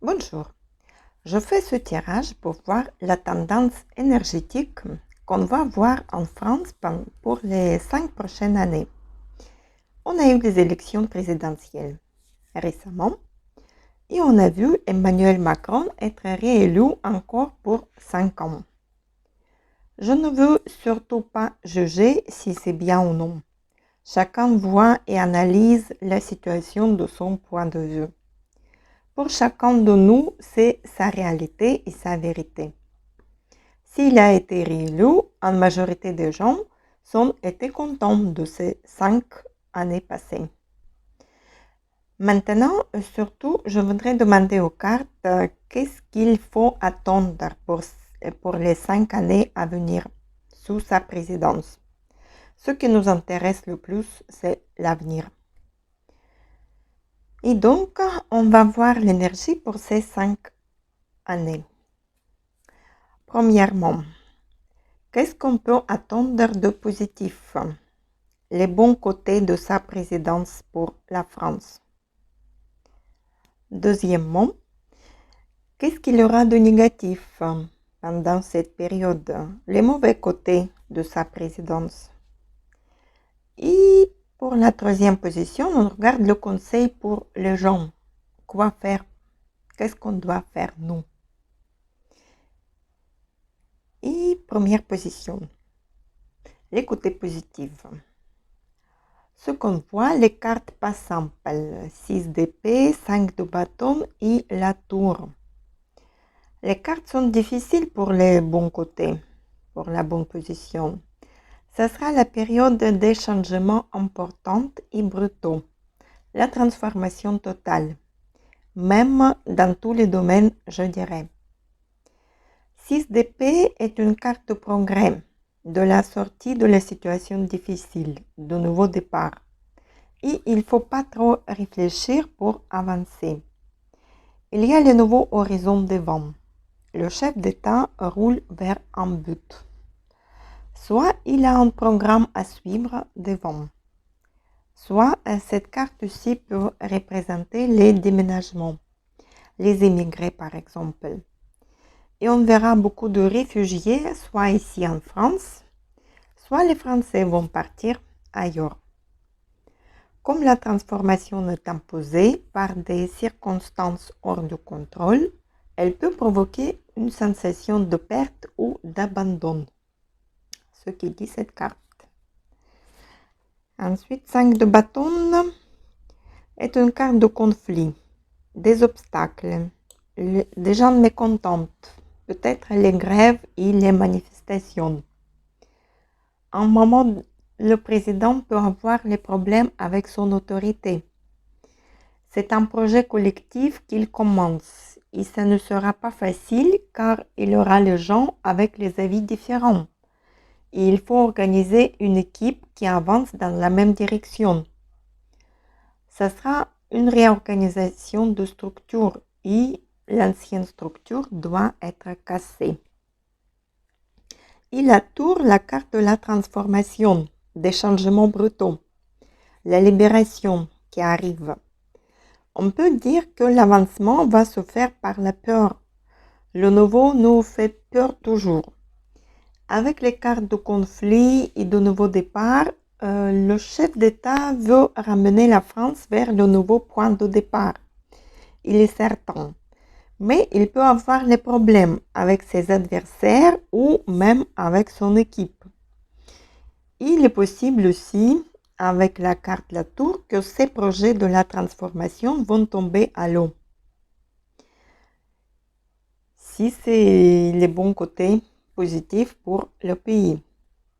Bonjour, je fais ce tirage pour voir la tendance énergétique qu'on va voir en France pour les 5 prochaines années. On a eu des élections présidentielles récemment et on a vu Emmanuel Macron être réélu encore pour 5 ans. Je ne veux surtout pas juger si c'est bien ou non. Chacun voit et analyse la situation de son point de vue. Pour chacun de nous, c'est sa réalité et sa vérité. S'il a été réélu, en majorité des gens ont été contents de ces 5 années passées. Maintenant, surtout, je voudrais demander aux cartes qu'est-ce qu'il faut attendre pour les 5 années à venir sous sa présidence. Ce qui nous intéresse le plus, c'est l'avenir. Et donc, on va voir l'énergie pour ces 5 années. Premièrement, qu'est-ce qu'on peut attendre de positif? Les bons côtés de sa présidence pour la France. Deuxièmement, qu'est-ce qu'il y aura de négatif pendant cette période? Les mauvais côtés de sa présidence. Et pour la troisième position, on regarde le conseil pour les gens. Quoi faire? Qu'est-ce qu'on doit faire nous? Et première position, les côtés positifs. Ce qu'on voit, les cartes pas simples, 6 d'épée, 5 de bâton et la tour. Les cartes sont difficiles pour les bons côtés, pour la bonne position. Ce sera la période des changements importants et brutaux, la transformation totale, même dans tous les domaines, je dirais. 6 d'épée est une carte de progrès, de la sortie de la situation difficile, de nouveau départ. Et il ne faut pas trop réfléchir pour avancer. Il y a le nouveau horizon devant. Le chef d'État roule vers un but. Soit il a un programme à suivre devant. Soit cette carte-ci peut représenter les déménagements, les immigrés par exemple. Et on verra beaucoup de réfugiés, soit ici en France, soit les Français vont partir ailleurs. Comme la transformation est imposée par des circonstances hors de contrôle, elle peut provoquer une sensation de perte ou d'abandon, ce qui dit cette carte. Ensuite, 5 de bâton est une carte de conflit, des obstacles, des gens mécontents, peut-être les grèves et les manifestations. Un moment, le président peut avoir des problèmes avec son autorité. C'est un projet collectif qu'il commence et ça ne sera pas facile car il y aura les gens avec les avis différents. Et il faut organiser une équipe qui avance dans la même direction. Ce sera une réorganisation de structure et l'ancienne structure doit être cassée. Et la tour, la carte de la transformation, des changements brutaux, la libération qui arrive. On peut dire que l'avancement va se faire par la peur. Le nouveau nous fait peur toujours. Avec les cartes de conflit et de nouveau départ, le chef d'État veut ramener la France vers le nouveau point de départ. Il est certain. Mais il peut avoir des problèmes avec ses adversaires ou même avec son équipe. Il est possible aussi, avec la carte La Tour, que ces projets de la transformation vont tomber à l'eau. Si c'est les bons côtés positifs pour le pays,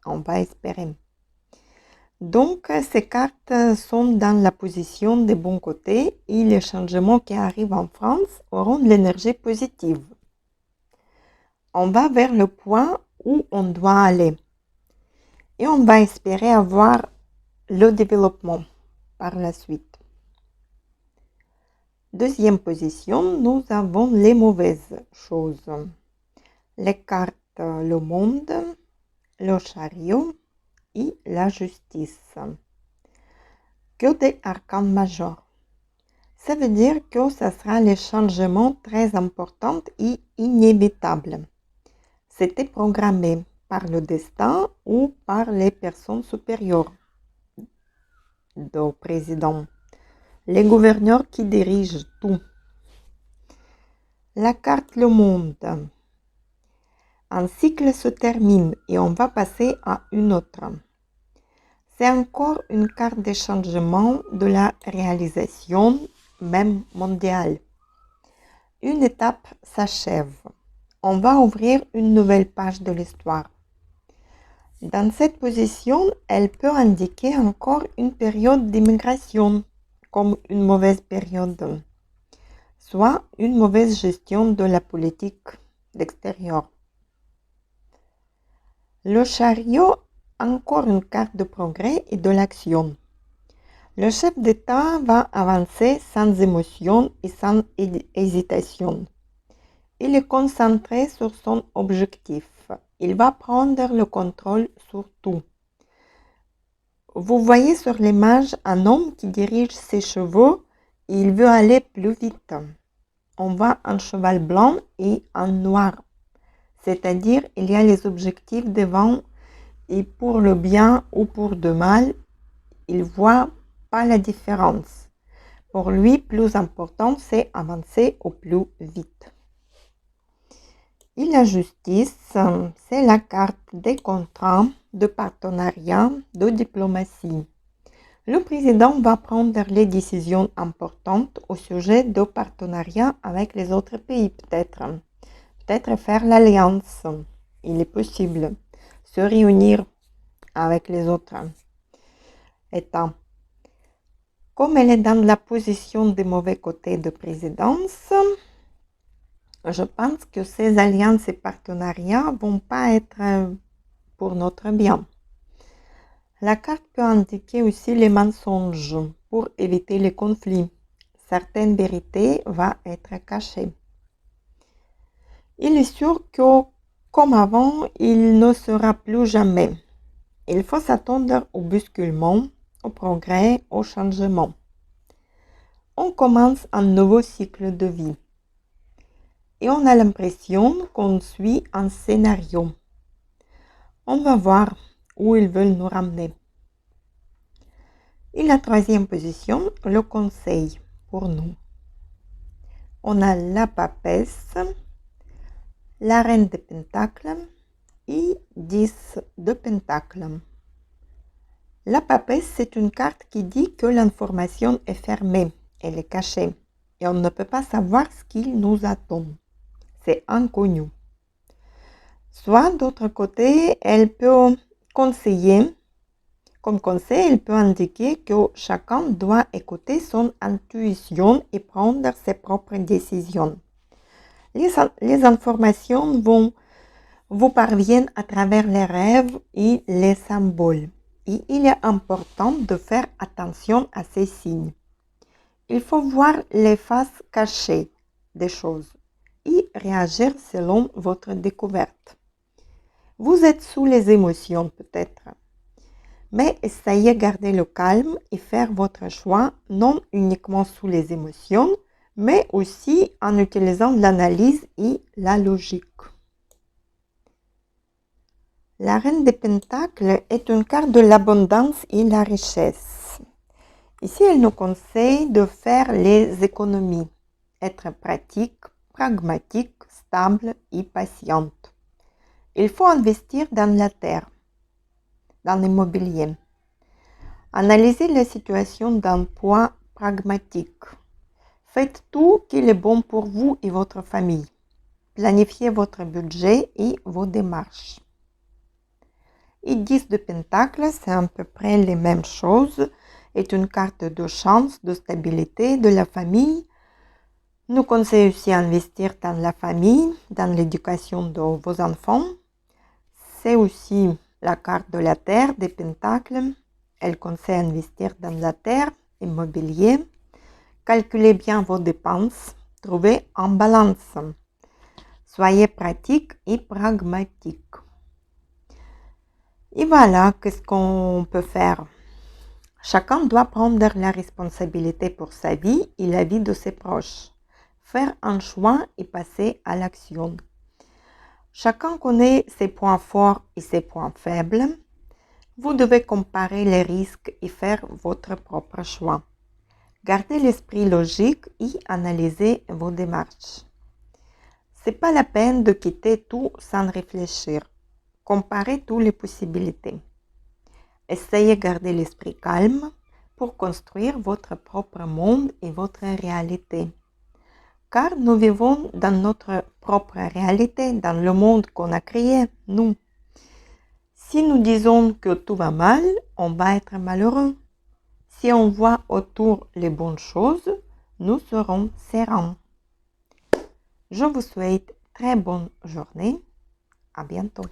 on va espérer. Donc, ces cartes sont dans la position des bons côtés et les changements qui arrivent en France auront de l'énergie positive. On va vers le point où on doit aller et on va espérer avoir le développement par la suite. Deuxième position, nous avons les mauvaises choses. Les cartes le monde, le chariot et la justice. Que des arcanes majeurs. Ça veut dire que ça sera les changements très importants et inévitables. C'était programmé par le destin ou par les personnes supérieures du président, les gouverneurs qui dirigent tout. La carte Le Monde. Un cycle se termine et on va passer à une autre. C'est encore une carte de changement de la réalisation, même mondiale. Une étape s'achève. On va ouvrir une nouvelle page de l'histoire. Dans cette position, elle peut indiquer encore une période d'immigration, comme une mauvaise période, soit une mauvaise gestion de la politique extérieure. Le chariot, encore une carte de progrès et de l'action. Le chef d'État va avancer sans émotion et sans hésitation. Il est concentré sur son objectif. Il va prendre le contrôle sur tout. Vous voyez sur l'image un homme qui dirige ses chevaux et il veut aller plus vite. On voit un cheval blanc et un noir. C'est-à-dire, il y a les objectifs devant et pour le bien ou pour le mal, il ne voit pas la différence. Pour lui, plus important, c'est avancer au plus vite. Et la justice, c'est la carte des contrats, de partenariat, de diplomatie. Le président va prendre les décisions importantes au sujet de partenariat avec les autres pays, peut-être. Peut-être faire l'alliance, il est possible. Se réunir avec les autres États. Comme elle est dans la position des mauvais côtés de présidence, je pense que ces alliances et partenariats ne vont pas être pour notre bien. La carte peut indiquer aussi les mensonges pour éviter les conflits. Certaines vérités vont être cachées. Il est sûr que, comme avant, il ne sera plus jamais. Il faut s'attendre au bousculement, au progrès, au changement. On commence un nouveau cycle de vie. Et on a l'impression qu'on suit un scénario. On va voir où ils veulent nous ramener. Et la troisième position, le conseil pour nous. On a la papesse, la reine de Pentacles et 10 de Pentacles. La papesse, c'est une carte qui dit que l'information est fermée, elle est cachée et on ne peut pas savoir ce qui nous attend. C'est inconnu. Soit d'autre côté, elle peut conseiller. Comme conseil, elle peut indiquer que chacun doit écouter son intuition et prendre ses propres décisions. Les informations vous parviennent à travers les rêves et les symboles. Et il est important de faire attention à ces signes. Il faut voir les faces cachées des choses et réagir selon votre découverte. Vous êtes sous les émotions peut-être, mais essayez de garder le calme et faire votre choix non uniquement sous les émotions, mais aussi en utilisant l'analyse et la logique. La reine des Pentacles est une carte de l'abondance et la richesse. Ici, elle nous conseille de faire les économies, être pratique, pragmatique, stable et patiente. Il faut investir dans la terre, dans l'immobilier. Analysez la situation d'un point pragmatique. Faites tout qui est bon pour vous et votre famille. Planifiez votre budget et vos démarches. Et 10 de Pentacles, c'est à peu près les mêmes choses, est une carte de chance, de stabilité, de la famille. Nous conseille aussi d'investir dans la famille, dans l'éducation de vos enfants. C'est aussi la carte de la terre, des Pentacles. Elle conseille d'investir dans la terre, immobilier. Calculez bien vos dépenses, trouvez en balance. Soyez pratique et pragmatique. Et voilà, qu'est-ce qu'on peut faire? Chacun doit prendre la responsabilité pour sa vie et la vie de ses proches, faire un choix et passer à l'action. Chacun connaît ses points forts et ses points faibles. Vous devez comparer les risques et faire votre propre choix. Gardez l'esprit logique et analysez vos démarches. C'est pas la peine de quitter tout sans réfléchir. Comparez toutes les possibilités. Essayez de garder l'esprit calme pour construire votre propre monde et votre réalité. Car nous vivons dans notre propre réalité, dans le monde qu'on a créé, nous. Si nous disons que tout va mal, on va être malheureux. Si on voit autour les bonnes choses, nous serons sereins. Je vous souhaite très bonne journée. À bientôt.